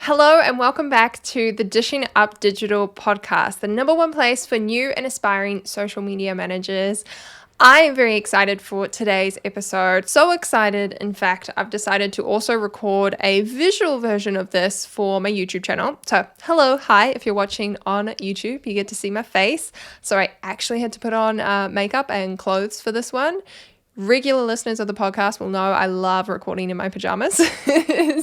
Hello and welcome back to the Dishing Up Digital podcast, the number one place for new and aspiring social media managers. I am very excited for today's episode. So excited, in fact, I've decided to also record a visual version of this for my YouTube channel. So hi, if you're watching on YouTube, you get to see my face. So I actually had to put on makeup and clothes for this one. Regular listeners of the podcast will know I love recording in my pajamas.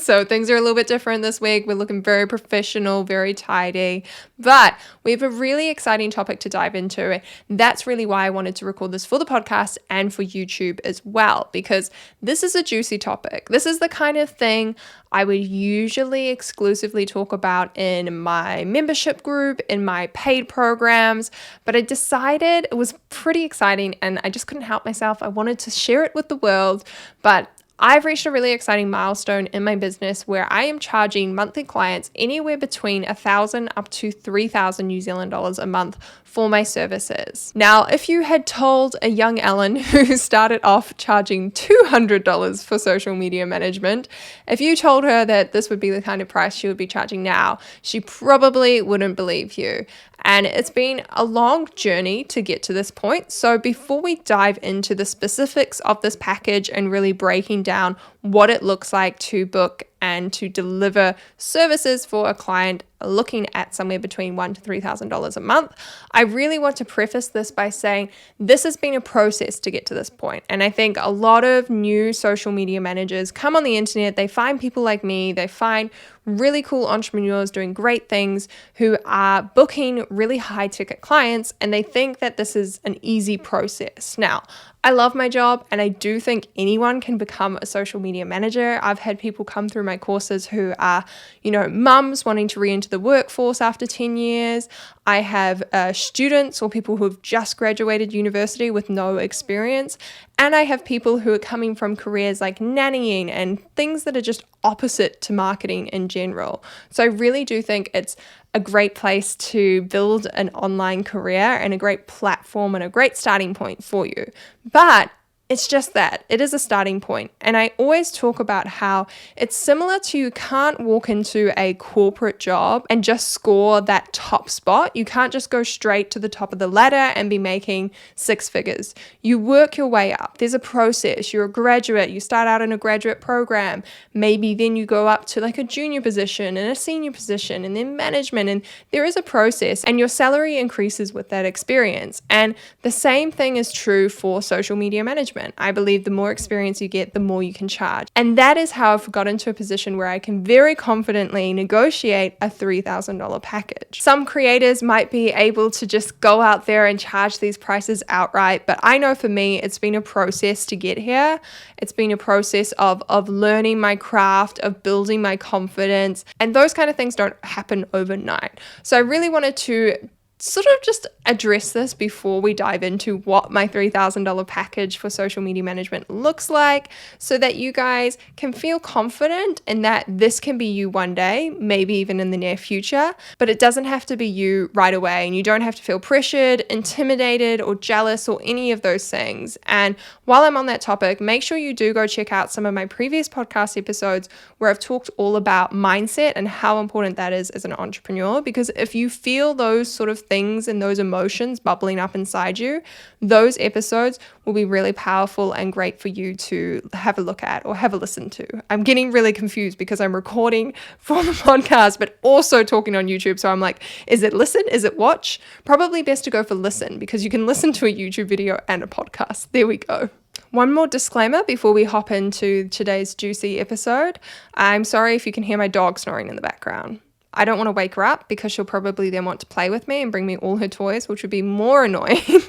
So things are a little bit different this week. We're looking very professional, very tidy, but we have a really exciting topic to dive into. That's really why I wanted to record this for the podcast and for YouTube as well, because this is a juicy topic. This is the kind of thing I would usually exclusively talk about in my membership group, in my paid programs, but I decided it was pretty exciting and I just couldn't help myself. I wanted to share it with the world, but I've reached a really exciting milestone in my business where I am charging monthly clients anywhere between $1,000 up to $3,000 New Zealand dollars a month for my services. Now, if you had told a young Ellen who started off charging $200 for social media management, if you told her that this would be the kind of price she would be charging now, she probably wouldn't believe you. And it's been a long journey to get to this point. So before we dive into the specifics of this package and really breaking down what it looks like to book and to deliver services for a client looking at somewhere between $1,000 to $3,000 a month, I really want to preface this by saying this has been a process to get to this point. And I think a lot of new social media managers come on the internet, they find people like me, they find really cool entrepreneurs doing great things who are booking really high ticket clients, and they think that this is an easy process. Now, I love my job and I do think anyone can become a social media manager. I've had people come through my courses who are, mums wanting to re-enter the workforce after 10 years. I have students or people who have just graduated university with no experience. And I have people who are coming from careers like nannying and things that are just opposite to marketing in general. So I really do think it's a great place to build an online career and a great platform and a great starting point for you. But it's just that. It is a starting point. And I always talk about how it's similar to you can't walk into a corporate job and just score that top spot. You can't just go straight to the top of the ladder and be making six figures. You work your way up. There's a process. You're a graduate. You start out in a graduate program. Maybe then you go up to like a junior position and a senior position and then management. And there is a process and your salary increases with that experience. And the same thing is true for social media management. I believe the more experience you get, the more you can charge. And that is how I've got into a position where I can very confidently negotiate a $3,000 package. Some creators might be able to just go out there and charge these prices outright, but I know for me, it's been a process to get here. It's been a process of learning my craft, of building my confidence, and those kind of things don't happen overnight. So I really wanted to sort of just address this before we dive into what my $3,000 package for social media management looks like, so that you guys can feel confident in that this can be you one day, maybe even in the near future, but it doesn't have to be you right away, and you don't have to feel pressured, intimidated, or jealous, or any of those things. And while I'm on that topic, make sure you do go check out some of my previous podcast episodes where I've talked all about mindset and how important that is as an entrepreneur, because if you feel those sort of things and those emotions bubbling up inside you, those episodes will be really powerful and great for you to have a look at or have a listen to. I'm getting really confused because I'm recording for the podcast, but also talking on YouTube. So I'm like, is it listen? Is it watch? Probably best to go for listen, because you can listen to a YouTube video and a podcast. There we go. One more disclaimer before we hop into today's juicy episode. I'm sorry if you can hear my dog snoring in the background. I don't want to wake her up because she'll probably then want to play with me and bring me all her toys, which would be more annoying.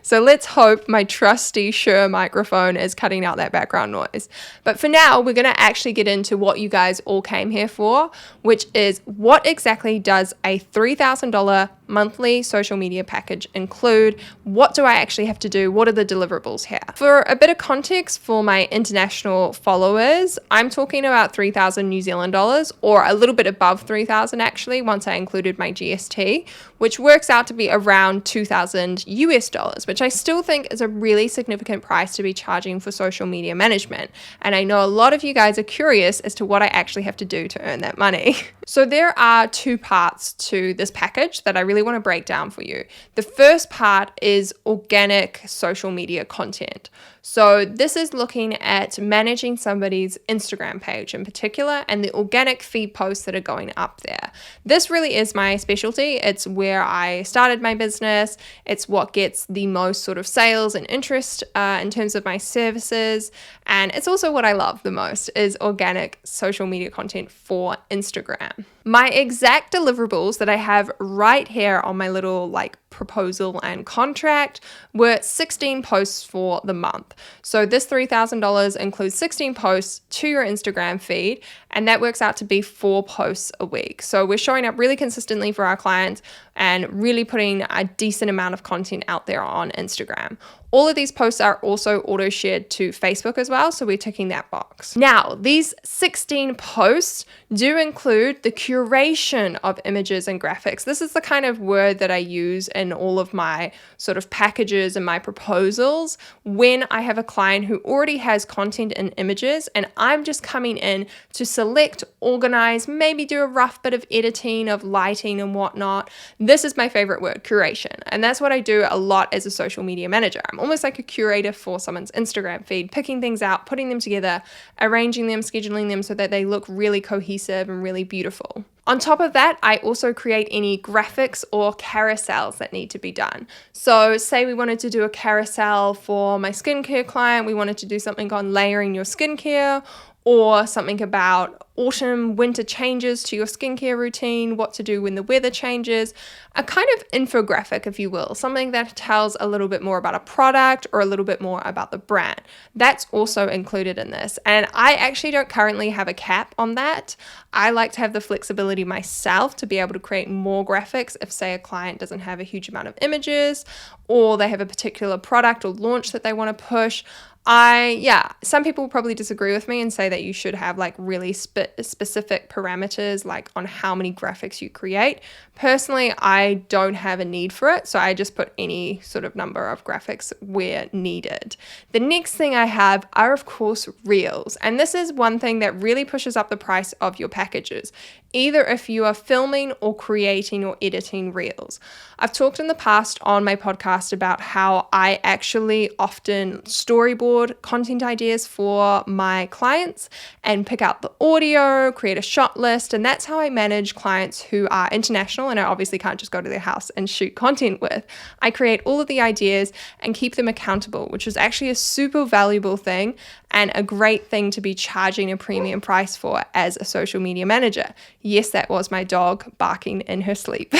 So let's hope my trusty Shure microphone is cutting out that background noise. But for now, we're going to actually get into what you guys all came here for, which is what exactly does a $3,000 monthly social media package include? What do I actually have to do? What are the deliverables here? For a bit of context for my international followers, I'm talking about 3,000 New Zealand dollars, or a little bit above 3,000 actually, once I included my GST, which works out to be around 2,000 US dollars, which I still think is a really significant price to be charging for social media management. And I know a lot of you guys are curious as to what I actually have to do to earn that money. So there are two parts to this package that I really want to break down for you. The first part is organic social media content. So this is looking at managing somebody's Instagram page in particular and the organic feed posts that are going up there. This really is my specialty. It's where I started my business. It's what gets the most sort of sales and interest in terms of my services. And it's also what I love the most is organic social media content for Instagram. My exact deliverables that I have right here on my little proposal and contract were 16 posts for the month. So this $3,000 includes 16 posts to your Instagram feed, and that works out to be 4 posts a week. So we're showing up really consistently for our clients and really putting a decent amount of content out there on Instagram. All of these posts are also auto-shared to Facebook as well, so we're ticking that box. Now, these 16 posts do include the curation of images and graphics. This is the kind of word that I use in all of my sort of packages and my proposals when I have a client who already has content and images, and I'm just coming in to select, organize, maybe do a rough bit of editing of lighting and whatnot. This is my favorite word, curation. And that's what I do a lot as a social media manager. I'm almost like a curator for someone's Instagram feed, picking things out, putting them together, arranging them, scheduling them so that they look really cohesive and really beautiful. On top of that, I also create any graphics or carousels that need to be done. So say we wanted to do a carousel for my skincare client, we wanted to do something on layering your skincare, or something about autumn, winter changes to your skincare routine, what to do when the weather changes, a kind of infographic, if you will, something that tells a little bit more about a product or a little bit more about the brand. That's also included in this. And I actually don't currently have a cap on that. I like to have the flexibility myself to be able to create more graphics if, say, a client doesn't have a huge amount of images or they have a particular product or launch that they want to push. Some people will probably disagree with me and say that you should have really specific parameters on how many graphics you create. Personally, I don't have a need for it, so I just put any sort of number of graphics where needed. The next thing I have are, of course, reels. And this is one thing that really pushes up the price of your packages, either if you are filming or creating or editing reels. I've talked in the past on my podcast about how I actually often storyboard content ideas for my clients and pick out the audio, create a shot list, and that's how I manage clients who are international and I obviously can't just go to their house and shoot content with. I create all of the ideas and keep them accountable, which is actually a super valuable thing and a great thing to be charging a premium price for as a social media manager. Yes, that was my dog barking in her sleep.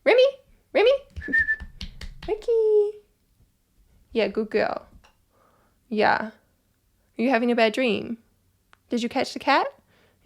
Remy, Ricky. Yeah, good girl. Yeah. Are you having a bad dream? Did you catch the cat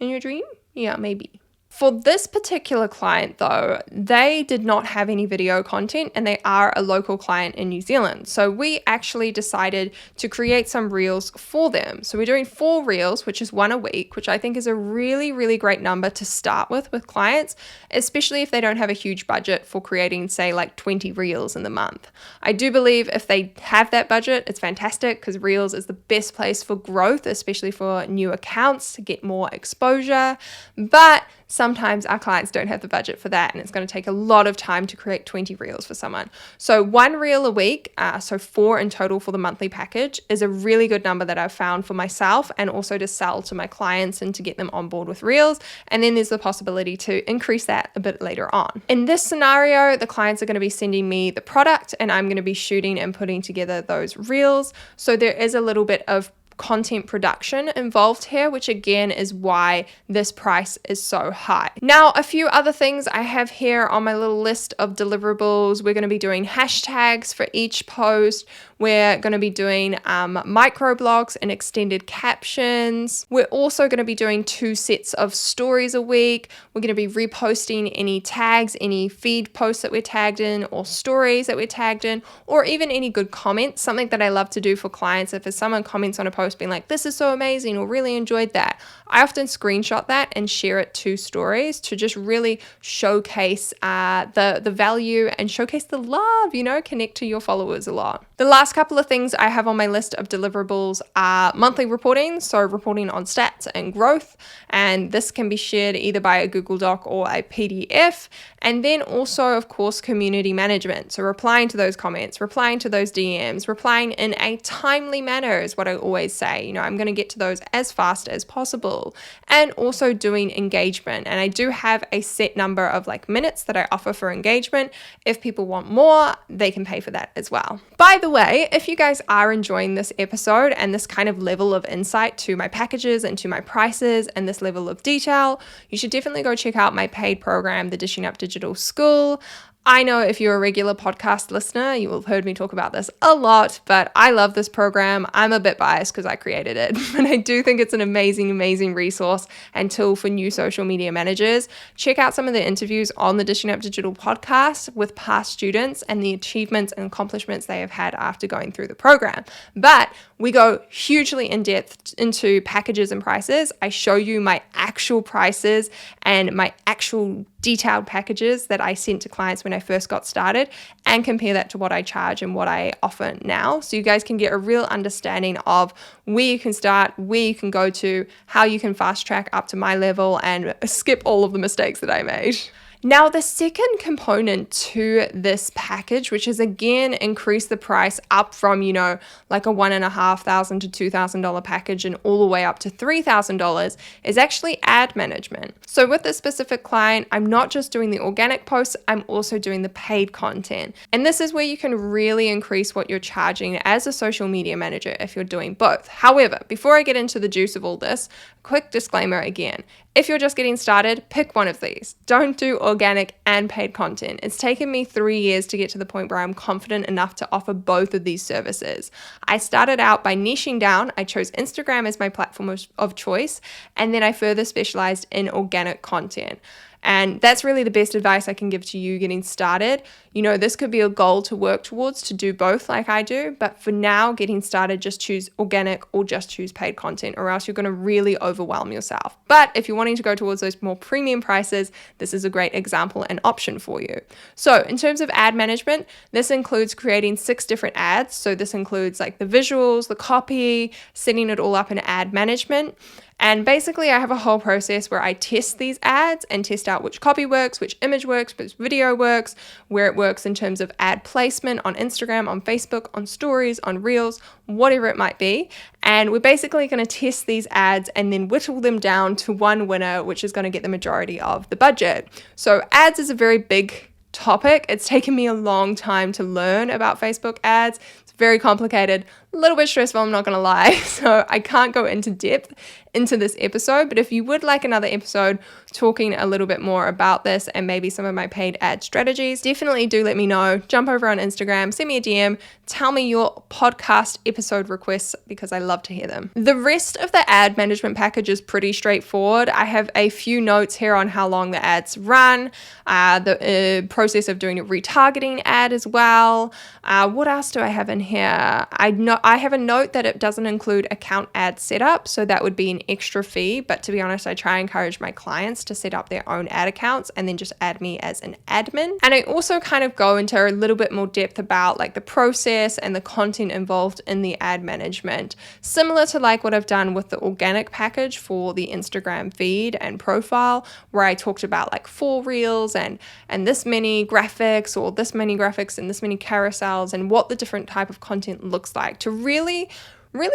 in your dream? Yeah, maybe. For this particular client though, they did not have any video content and they are a local client in New Zealand. So we actually decided to create some reels for them. So we're doing 4 reels, which is 1 a week, which I think is a really, really great number to start with clients, especially if they don't have a huge budget for creating, say, 20 reels in the month. I do believe if they have that budget, it's fantastic because reels is the best place for growth, especially for new accounts to get more exposure. But sometimes our clients don't have the budget for that and it's going to take a lot of time to create 20 reels for someone. So 1 reel a week, so 4 in total for the monthly package, is a really good number that I've found for myself and also to sell to my clients and to get them on board with reels. And then there's the possibility to increase that a bit later on. In this scenario, the clients are going to be sending me the product and I'm going to be shooting and putting together those reels. So there is a little bit of content production involved here, which again is why this price is so high. Now, a few other things I have here on my little list of deliverables. We're going to be doing hashtags for each post. We're going to be doing microblogs and extended captions. We're also going to be doing 2 sets of stories a week. We're going to be reposting any tags, any feed posts that we're tagged in, or stories that we're tagged in, or even any good comments. Something that I love to do for clients, if someone comments on a post being like, "This is so amazing," or "Really enjoyed that," I often screenshot that and share it to stories to just really showcase the value and showcase the love, connect to your followers a lot. The last couple of things I have on my list of deliverables are monthly reporting, so reporting on stats and growth, and this can be shared either by a Google Doc or a PDF. And then also, of course, community management, so replying to those comments, replying to those DMs, replying in a timely manner is what I always say. I'm going to get to those as fast as possible, and also doing engagement. And I do have a set number of minutes that I offer for engagement. If people want more, they can pay for that as well. By the way, if you guys are enjoying this episode and this kind of level of insight to my packages and to my prices and this level of detail, you should definitely go check out my paid program, the Dishing Up Digital School. I know if you're a regular podcast listener, you will have heard me talk about this a lot, but I love this program. I'm a bit biased because I created it, but I do think it's an amazing, amazing resource and tool for new social media managers. Check out some of the interviews on the Dishing Up Digital podcast with past students and the achievements and accomplishments they have had after going through the program. But we go hugely in depth into packages and prices. I show you my actual prices and my actual detailed packages that I sent to clients when I first got started, and compare that to what I charge and what I offer now, so you guys can get a real understanding of where you can start, where you can go to, how you can fast track up to my level and skip all of the mistakes that I made. Now, the second component to this package, which is again increase the price up from, like a $1,500 to $2,000 package and all the way up to $3,000, is actually ad management. So with this specific client, I'm not just doing the organic posts, I'm also doing the paid content. And this is where you can really increase what you're charging as a social media manager if you're doing both. However, before I get into the juice of all this, quick disclaimer again. If you're just getting started, pick one of these. Don't do organic and paid content. It's taken me 3 years to get to the point where I'm confident enough to offer both of these services. I started out by niching down. I chose Instagram as my platform of choice, and then I further specialized in organic content. And that's really the best advice I can give to you getting started. This could be a goal to work towards, to do both like I do. But for now, getting started, just choose organic or just choose paid content, or else you're going to really overwhelm yourself. But if you're wanting to go towards those more premium prices, this is a great example and option for you. So in terms of ad management, this includes creating 6 different ads. So this includes the visuals, the copy, setting it all up in ad management. And basically, I have a whole process where I test these ads and test out which copy works, which image works, which video works, where it works in terms of ad placement on Instagram, on Facebook, on stories, on Reels, whatever it might be. And we're basically going to test these ads and then whittle them down to one winner, which is going to get the majority of the budget. So ads is a very big topic. It's taken me a long time to learn about Facebook ads. It's very complicated, a little bit stressful, I'm not going to lie. So I can't go into depth into this episode, but if you would like another episode talking a little bit more about this and maybe some of my paid ad strategies, definitely do let me know. Jump over on Instagram, send me a DM, tell me your podcast episode requests because I love to hear them. The rest of the ad management package is pretty straightforward. I have a few notes here on how long the ads run, the process of doing a retargeting ad as well. What else do I have in here? I have a note that it doesn't include account ad setup, so that would be an extra fee, but to be honest, I try and encourage my clients to set up their own ad accounts and then just add me as an admin. And I also kind of go into a little bit more depth about the process and the content involved in the ad management, similar to what I've done with the organic package for the Instagram feed and profile, where I talked about 4 reels and this many graphics, or this many graphics and this many carousels, and what the different type of content looks like, to really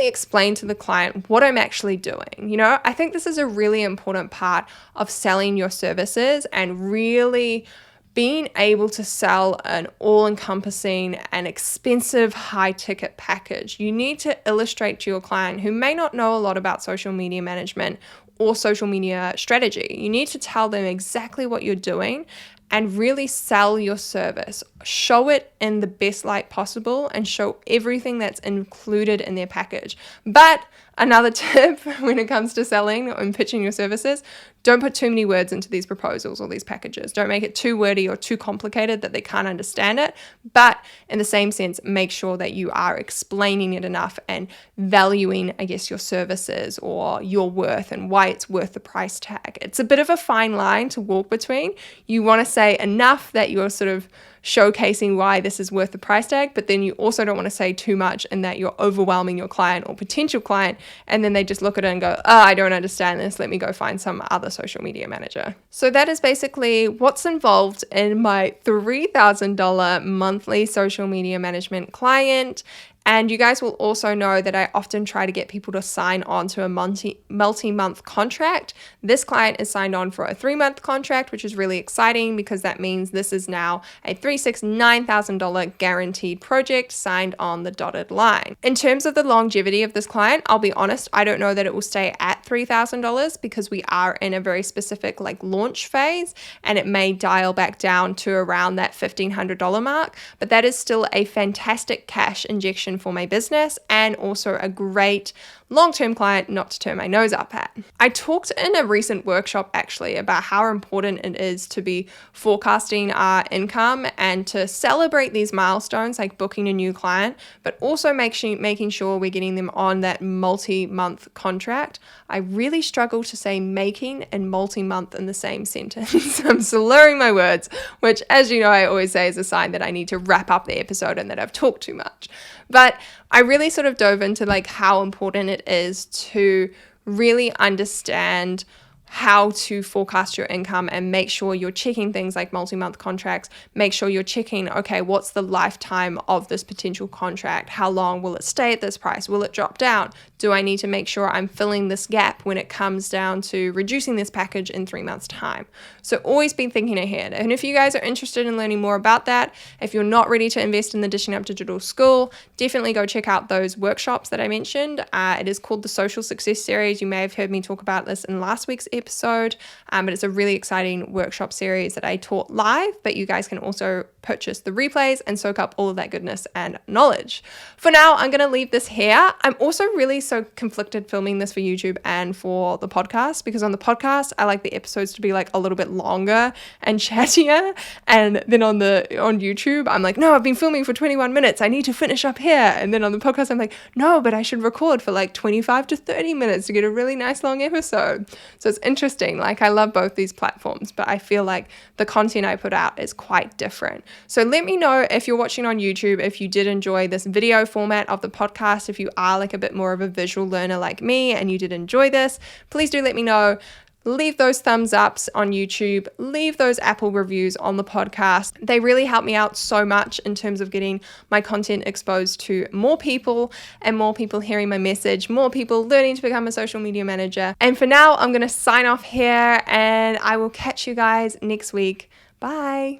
explain to the client what I'm actually doing. I think this is a really important part of selling your services and really being able to sell an all-encompassing and expensive high-ticket package, you need to illustrate to your client who may not know a lot about social media management or social media strategy. You need to tell them exactly what you're doing and really sell your service. Show it in the best light possible and show everything that's included in their package. But another tip when it comes to selling and pitching your services, don't put too many words into these proposals or these packages. Don't make it too wordy or too complicated that they can't understand it. But in the same sense, make sure that you are explaining it enough and valuing, I guess, your services or your worth and why it's worth the price tag. It's a bit of a fine line to walk between. You want to say enough that you're sort of showcasing why this is worth the price tag, but then you also don't want to say too much and that you're overwhelming your client or potential client, and then they just look at it and go, oh, I don't understand this, let me go find some other social media manager. So that is basically what's involved in my $3,000 monthly social media management client. And you guys will also know that I often try to get people to sign on to a multi-month contract. This client is signed on for a 3-month contract, which is really exciting because that means this is now a $9,000 guaranteed project signed on the dotted line. In terms of the longevity of this client, I'll be honest, I don't know that it will stay at $3,000 because we are in a very specific launch phase, and it may dial back down to around that $1,500 mark, but that is still a fantastic cash injection for my business and also a great long-term client not to turn my nose up at. I talked in a recent workshop actually about how important it is to be forecasting our income and to celebrate these milestones like booking a new client, but also making sure we're getting them on that multi-month contract. I really struggle to say making and multi-month in the same sentence. I'm slurring my words, which, as you know, I always say is a sign that I need to wrap up the episode and that I've talked too much. But I really sort of dove into how important it is to really understand how to forecast your income and make sure you're checking things like multi-month contracts. Make sure you're checking, okay, what's the lifetime of this potential contract? How long will it stay at this price? Will it drop down? Do I need to make sure I'm filling this gap when it comes down to reducing this package in 3 months' time? So always be thinking ahead. And if you guys are interested in learning more about that, if you're not ready to invest in the Dishing Up Digital School, definitely go check out those workshops that I mentioned. It is called the Social Success Series. You may have heard me talk about this in last week's episode, but it's a really exciting workshop series that I taught live, but you guys can also purchase the replays and soak up all of that goodness and knowledge. For now, I'm going to leave this here. I'm also really so conflicted filming this for YouTube and for the podcast, because on the podcast, I like the episodes to be a little bit longer and chattier. And then on YouTube, I'm like, no, I've been filming for 21 minutes. I need to finish up here. And then on the podcast, I'm like, no, but I should record for 25 to 30 minutes to get a really nice long episode. So it's interesting. I love both these platforms, but I feel like the content I put out is quite different. So let me know if you're watching on YouTube, if you did enjoy this video format of the podcast, if you are a bit more of a visual learner like me and you did enjoy this, please do let me know. Leave those thumbs ups on YouTube, leave those Apple reviews on the podcast. They really help me out so much in terms of getting my content exposed to more people and more people hearing my message, more people learning to become a social media manager. And for now, I'm going to sign off here and I will catch you guys next week. Bye.